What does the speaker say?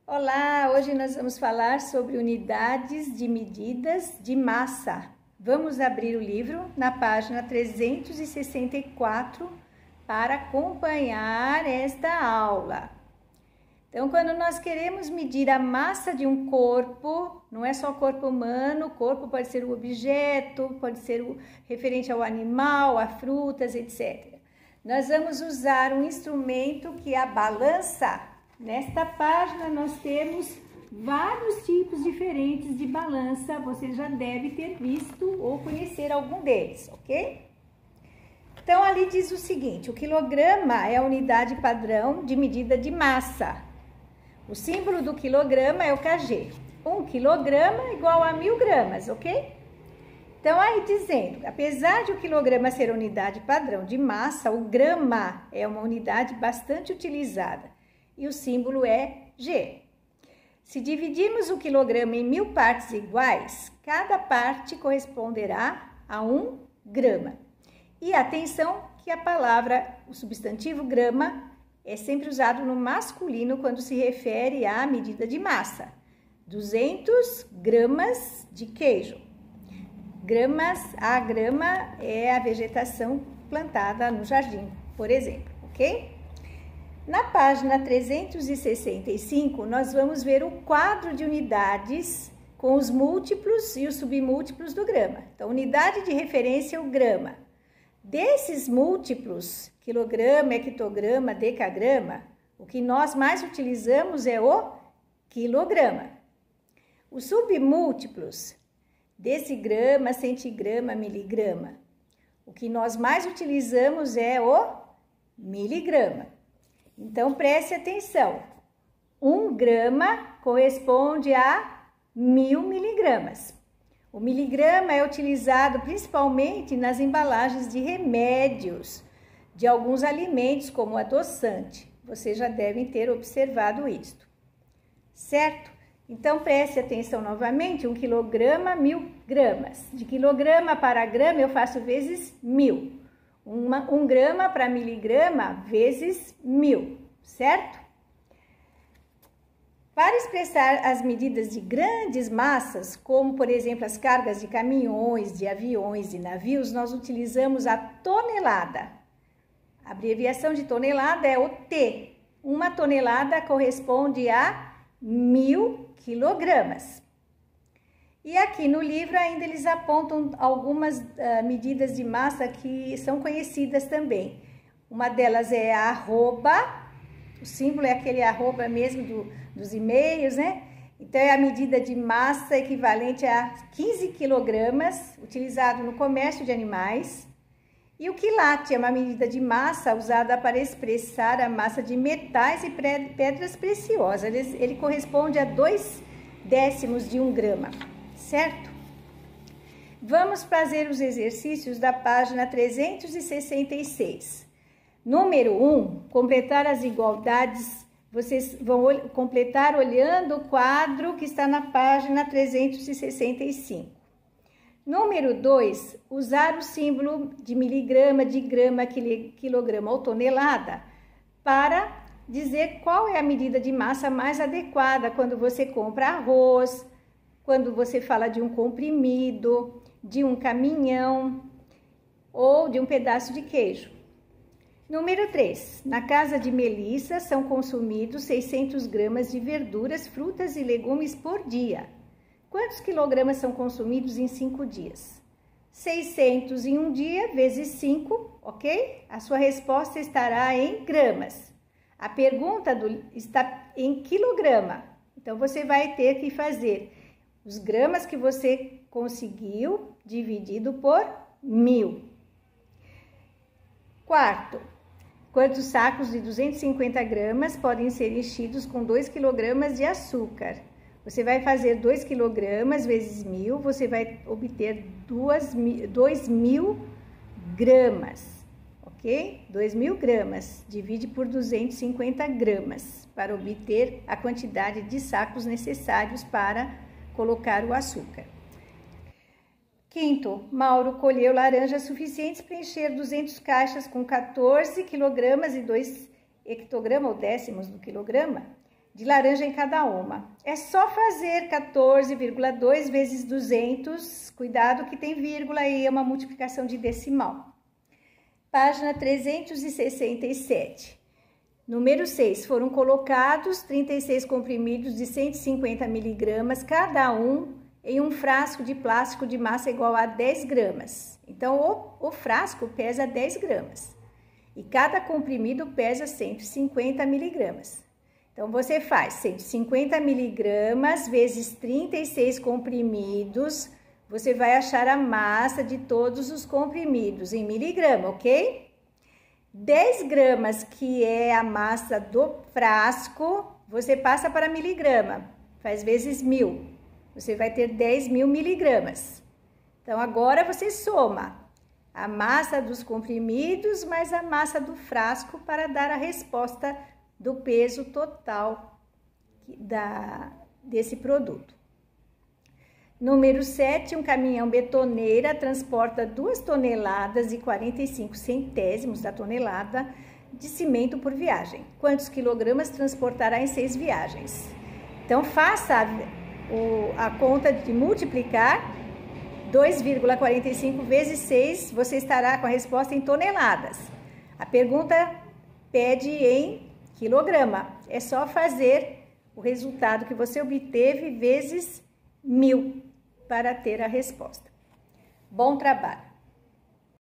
Olá, hoje nós vamos falar sobre unidades de medidas de massa. Vamos abrir o livro na página 364 para acompanhar esta aula. Então, quando nós queremos medir a massa de um corpo, não é só o corpo humano, o corpo pode ser o objeto, pode ser o referente ao animal, a frutas, etc. Nós vamos usar um instrumento que é a balança. Nesta página nós temos vários tipos diferentes de balança, você já deve ter visto ou conhecer algum deles, ok? Então ali diz o seguinte, o quilograma é a unidade padrão de medida de massa. O símbolo do quilograma é o kg. 1 quilograma é igual a 1000 gramas, ok? Então aí dizendo, apesar de o quilograma ser a unidade padrão de massa, o grama é uma unidade bastante utilizada. E o símbolo é G. Se dividirmos o quilograma em 1000 partes iguais, cada parte corresponderá a 1 grama. E atenção que a palavra, o substantivo grama, é sempre usado no masculino quando se refere à medida de massa. 200 gramas de queijo. A grama é a vegetação plantada no jardim, por exemplo, ok? Na página 365, nós vamos ver o quadro de unidades com os múltiplos e os submúltiplos do grama. Então, unidade de referência é o grama. Desses múltiplos, quilograma, hectograma, decagrama, o que nós mais utilizamos é o quilograma. Os submúltiplos, decigrama, centigrama, miligrama. O que nós mais utilizamos é o miligrama. Então, preste atenção. 1 grama corresponde a 1000 miligramas. O miligrama é utilizado principalmente nas embalagens de remédios, de alguns alimentos, como adoçante. Vocês já devem ter observado isto, certo? Então, preste atenção novamente, 1 quilograma, 1000 gramas. De quilograma para grama, eu faço vezes 1000. 1 grama para miligrama, vezes 1000, certo? Para expressar as medidas de grandes massas, como, por exemplo, as cargas de caminhões, de aviões e navios, nós utilizamos a tonelada. A abreviação de tonelada é o T. 1 tonelada corresponde a 1000 quilogramas. E aqui no livro ainda eles apontam algumas medidas de massa que são conhecidas também. Uma delas é a arroba, o símbolo é aquele arroba mesmo dos e-mails, né? Então é a medida de massa equivalente a 15 quilogramas, utilizado no comércio de animais. E o quilate é uma medida de massa usada para expressar a massa de metais e pedras preciosas. Ele corresponde a 2/10 de 1 grama. Certo? Vamos fazer os exercícios da página 366. Número 1, completar as igualdades. Vocês vão completar olhando o quadro que está na página 365. Número 2, usar o símbolo de miligrama, de grama, quilograma ou tonelada para dizer qual é a medida de massa mais adequada quando você compra arroz, quando você fala de um comprimido, de um caminhão ou de um pedaço de queijo. Número 3. Na casa de Melissa são consumidos 600 gramas de verduras, frutas e legumes por dia. Quantos quilogramas são consumidos em 5 dias? 600 em um dia vezes 5, ok? A sua resposta estará em gramas. A pergunta está em quilograma, então você vai ter que fazer os gramas que você conseguiu dividido por 1000. Quarto, quantos sacos de 250 gramas podem ser enchidos com 2 quilogramas de açúcar? Você vai fazer 2 quilogramas vezes 1000, você vai obter 2.000 gramas, ok? 2.000 gramas, divide por 250 gramas, para obter a quantidade de sacos necessários para colocar o açúcar. Quinto, Mauro colheu laranjas suficientes para encher 200 caixas com 14 quilogramas e 2 hectogramas ou décimos do quilograma de laranja em cada uma. É só fazer 14,2 vezes 200, cuidado que tem vírgula aí, é uma multiplicação de decimal. Página 367. Número 6, foram colocados 36 comprimidos de 150 miligramas, cada um em um frasco de plástico de massa igual a 10 gramas. Então, o frasco pesa 10 gramas e cada comprimido pesa 150 miligramas. Então, você faz 150 miligramas vezes 36 comprimidos, você vai achar a massa de todos os comprimidos em miligrama, ok? 10 gramas, que é a massa do frasco, você passa para miligrama, faz vezes 1000. Você vai ter 10.000 miligramas. Então, agora você soma a massa dos comprimidos mais a massa do frasco para dar a resposta do peso total desse produto. Número 7, um caminhão betoneira transporta 2 toneladas e 45 centésimos da tonelada de cimento por viagem. Quantos quilogramas transportará em 6 viagens? Então, faça a conta de multiplicar 2,45 vezes 6, você estará com a resposta em toneladas. A pergunta pede em quilograma. É só fazer o resultado que você obteve vezes 1000 para ter a resposta. Bom trabalho!